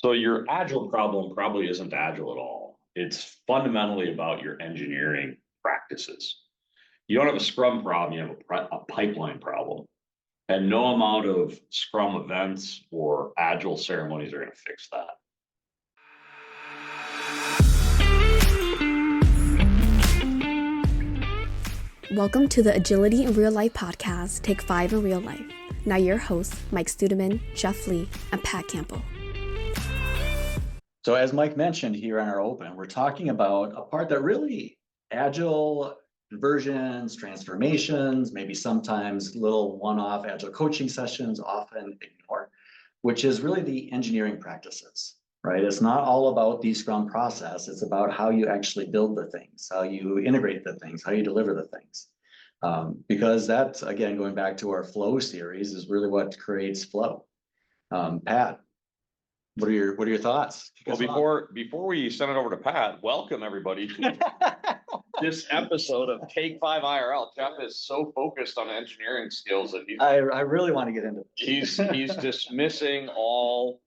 So your agile problem probably isn't agile at all. It's fundamentally about your engineering practices. You don't have a Scrum problem, you have a pipeline problem. And no amount of Scrum events or agile ceremonies are going to fix that. Welcome to the Agility in Real Life podcast, Take Five in Real Life. Now your hosts, Mike Studeman, Jeff Lee, and Pat Campbell. So as Mike mentioned here on our open, we're talking about a part that really agile conversions, transformations, maybe sometimes little one-off agile coaching sessions often ignore, which is really the engineering practices, right? It's not all about the Scrum process. It's about how you actually build the things, how you integrate the things, how you deliver the things. Because that's, again, going back to our flow series, is really what creates flow. Pat, what are your thoughts? Well, before we send it over to Pat, welcome everybody to this episode of Take Five IRL. Jeff is so focused on engineering skills that I really want to get into he's dismissing all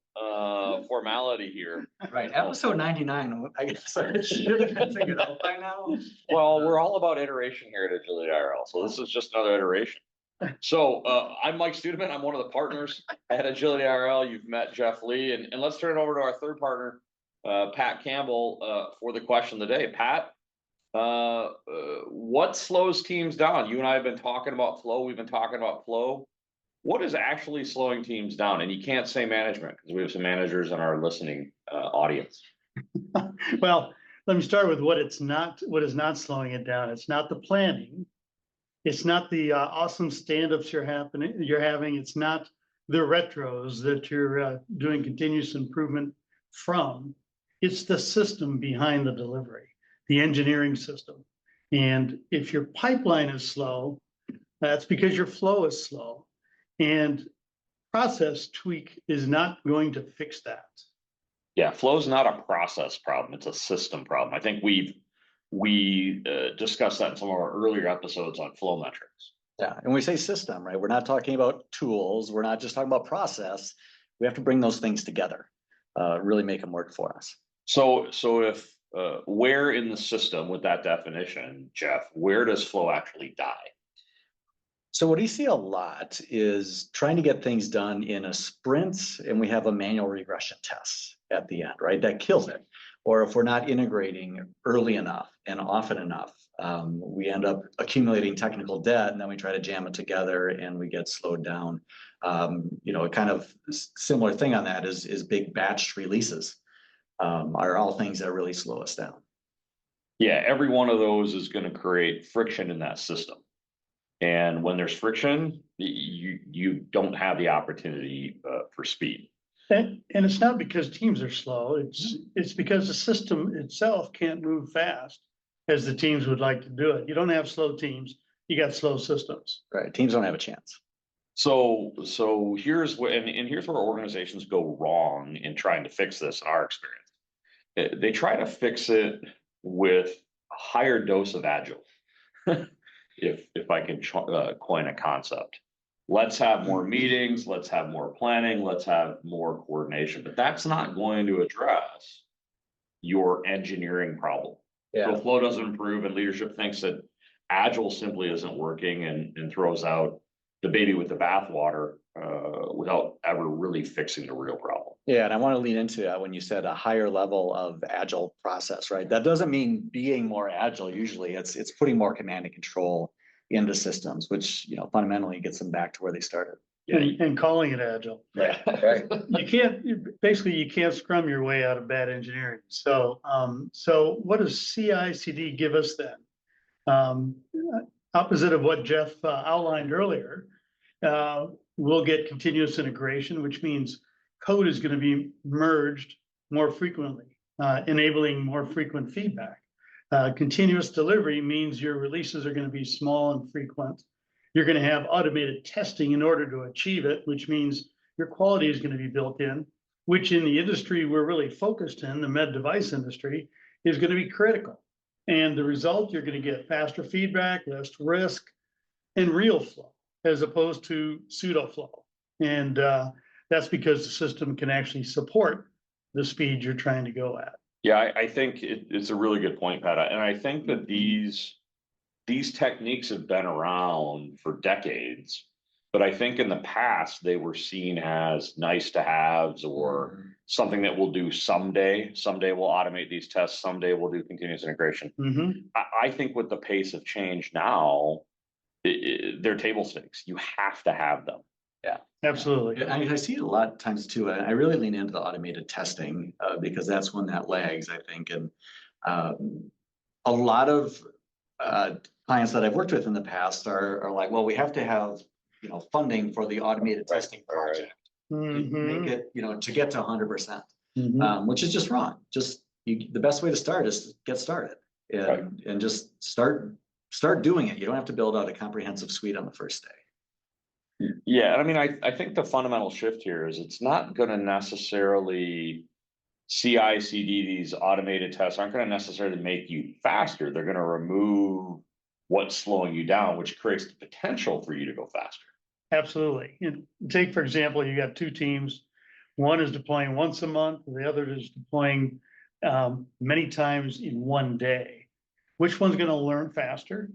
formality here. Right, episode 99. I guess I should have been figured out by now. Well, we're all about iteration here at Agility IRL, so this is just another iteration. So I'm Mike Studeman. I'm one of the partners at Agility IRL. You've met Jeff Lee, and let's turn it over to our third partner, Pat Campbell, for the question of the day. Pat, what slows teams down? You and I have been talking about flow. We've been talking about flow. What is actually slowing teams down? And you can't say management because we have some managers in our listening audience. Well, let me start with what is not slowing it down. It's not the planning. It's not the awesome stand-ups you're having. It's not the retros that you're doing continuous improvement from. It's the system behind the delivery, the engineering system. And if your pipeline is slow, that's because your flow is slow. And process tweak is not going to fix that. Yeah, flow is not a process problem. It's a system problem. I think we discussed that in some of our earlier episodes on flow metrics. Yeah, and we say system, right? We're not talking about tools. We're not just talking about process. We have to bring those things together, really make them work for us. So if where in the system with that definition, Jeff, where does flow actually die? So what you see a lot is trying to get things done in a sprint, and we have a manual regression test at the end, right? That kills it. Or if we're not integrating early enough and often enough, we end up accumulating technical debt, and then we try to jam it together and we get slowed down. A kind of similar thing on that is big batch releases are all things that really slow us down. Yeah, every one of those is going to create friction in that system. And when there's friction, you don't have the opportunity for speed. And it's not because teams are slow. It's because the system itself can't move fast as the teams would like to do it. You don't have slow teams. You got slow systems. Right. Teams don't have a chance. So here's where here's where organizations go wrong in trying to fix this in our experience. They try to fix it with a higher dose of agile. If I can coin a concept. Let's have more meetings, let's have more planning, let's have more coordination, but that's not going to address your engineering problem. Yeah. So flow doesn't improve and leadership thinks that agile simply isn't working and throws out the baby with the bathwater without ever really fixing the real problem. Yeah, and I want to lean into that when you said a higher level of agile process, right? That doesn't mean being more agile. Usually it's putting more command and control into systems, which fundamentally gets them back to where they started. Yeah. And calling it agile. Yeah, right. You can't scrum your way out of bad engineering. So what does CI/CD give us then? Opposite of what Jeff outlined earlier, we'll get continuous integration, which means code is going to be merged more frequently, enabling more frequent feedback. Continuous delivery means your releases are going to be small and frequent. You're going to have automated testing in order to achieve it, which means your quality is going to be built in, which in the industry we're really focused in, the med device industry, is going to be critical. And the result, you're going to get faster feedback, less risk, and real flow, as opposed to pseudo flow. And that's because the system can actually support the speed you're trying to go at. Yeah, I think it's a really good point, Pat. And I think that these techniques have been around for decades, but I think in the past they were seen as nice to haves or something that we'll do someday. Someday we'll automate these tests. Someday we'll do continuous integration. I think with the pace of change now, they're table stakes. You have to have them. Yeah, absolutely. I mean, I see it a lot of times too. I really lean into the automated testing because that's when that lags, I think. And a lot of clients that I've worked with in the past are like, well, we have to have, funding for the automated testing project. Make it, to get to 100%, which is just wrong. Just the best way to start is to get started and just start doing it. You don't have to build out a comprehensive suite on the first day. Yeah, and I mean, I think the fundamental shift here is it's not going to necessarily CI/CD, these automated tests aren't going to necessarily make you faster. They're going to remove what's slowing you down, which creates the potential for you to go faster. Absolutely. Take, for example, you got two teams. One is deploying once a month, the other is deploying many times in one day. Which one's going to learn faster?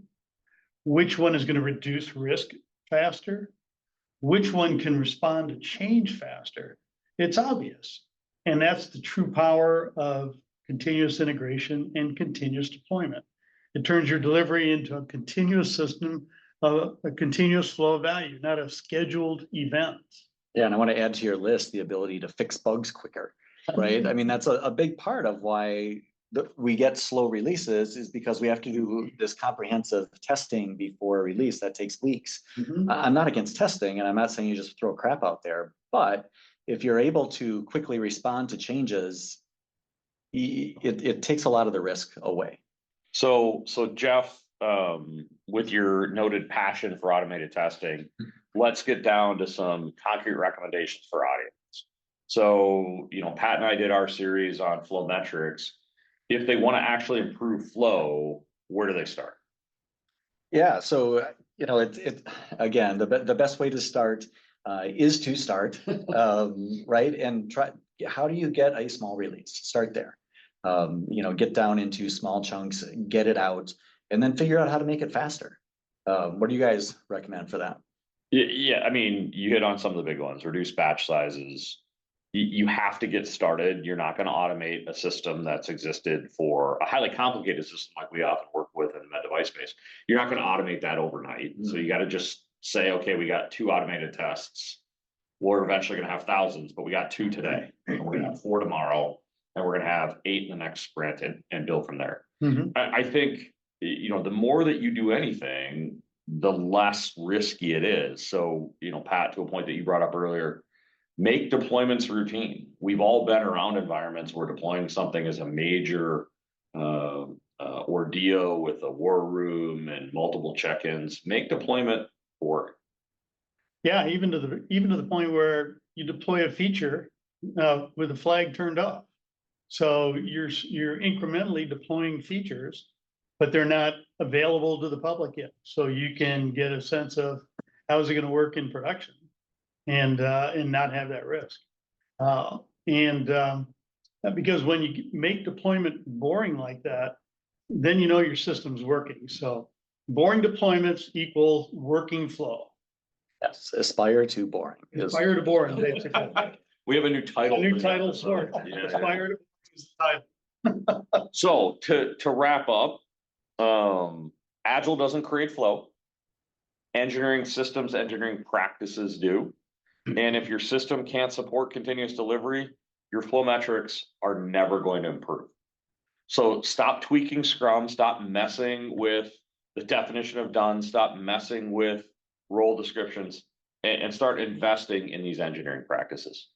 Which one is going to reduce risk faster? Which one can respond to change faster? It's obvious. And that's the true power of continuous integration and continuous deployment. It turns your delivery into a continuous system, a continuous flow of value, not a scheduled event. Yeah, and I want to add to your list the ability to fix bugs quicker, right? I mean, that's a big part of why we get slow releases is because we have to do this comprehensive testing before release that takes weeks. I'm not against testing, and I'm not saying you just throw crap out there, but if you're able to quickly respond to changes, it takes a lot of the risk away. So Jeff, with your noted passion for automated testing, let's get down to some concrete recommendations for audience. So, Pat and I did our series on flow metrics. If they want to actually improve flow, where do they start? Yeah, so again, the best way to start is to start, right? And try. How do you get a small release? Start there. Get down into small chunks, get it out, and then figure out how to make it faster. What do you guys recommend for that? Yeah, I mean, you hit on some of the big ones. Reduce batch sizes. You have to get started. You're not going to automate a system that's existed for a highly complicated system like we often work with in the med device space. You're not going to automate that overnight. So you got to just say, okay, we got 2 automated tests. We're eventually going to have thousands, but we got 2 today. And we're going to have 4 tomorrow, and we're going to have 8 in the next sprint and build from there. I think, the more that you do anything, the less risky it is. So, Pat, to a point that you brought up earlier, make deployments routine. We've all been around environments where deploying something is a major ordeal with a war room and multiple check-ins. Make deployment work. Yeah, even to the point where you deploy a feature with the flag turned off. So you're incrementally deploying features, but they're not available to the public yet. So you can get a sense of how is it going to work in production. And not have that risk. Because when you make deployment boring like that, then your system's working. So boring deployments equal working flow. Yes, aspire to boring. Aspire to boring, basically. We have a new title. A new title for it. Yeah. Aspire to boring is the title. So to wrap up, Agile doesn't create flow. Engineering systems, engineering practices do. And if your system can't support continuous delivery, your flow metrics are never going to improve. So stop tweaking Scrum, stop messing with the definition of done, stop messing with role descriptions, and start investing in these engineering practices.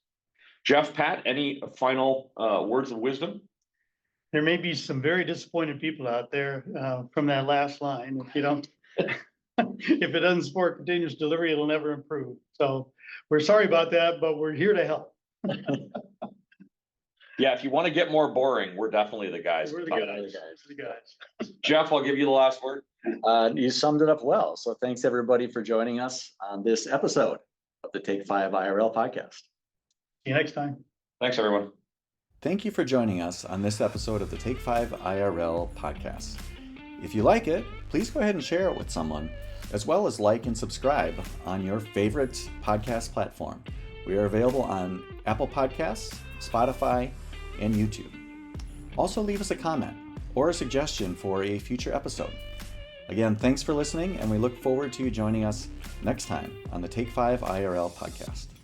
Jeff, Pat, any final words of wisdom? There may be some very disappointed people out there from that last line. If it doesn't support continuous delivery, it'll never improve. So we're sorry about that, but we're here to help. Yeah, if you want to get more boring, we're definitely the guys. We're the guys. Jeff, I'll give you the last word. You summed it up well. So thanks everybody for joining us on this episode of the Take 5 IRL podcast. See you next time. Thanks, everyone. thank you for joining us on this episode of the Take Five IRL podcast. If you like it, please go ahead and share it with someone, as well as like and subscribe on your favorite podcast platform. We are available on Apple Podcasts, Spotify, and YouTube. Also, leave us a comment or a suggestion for a future episode. Again, thanks for listening, and we look forward to you joining us next time on the Take 5 IRL podcast.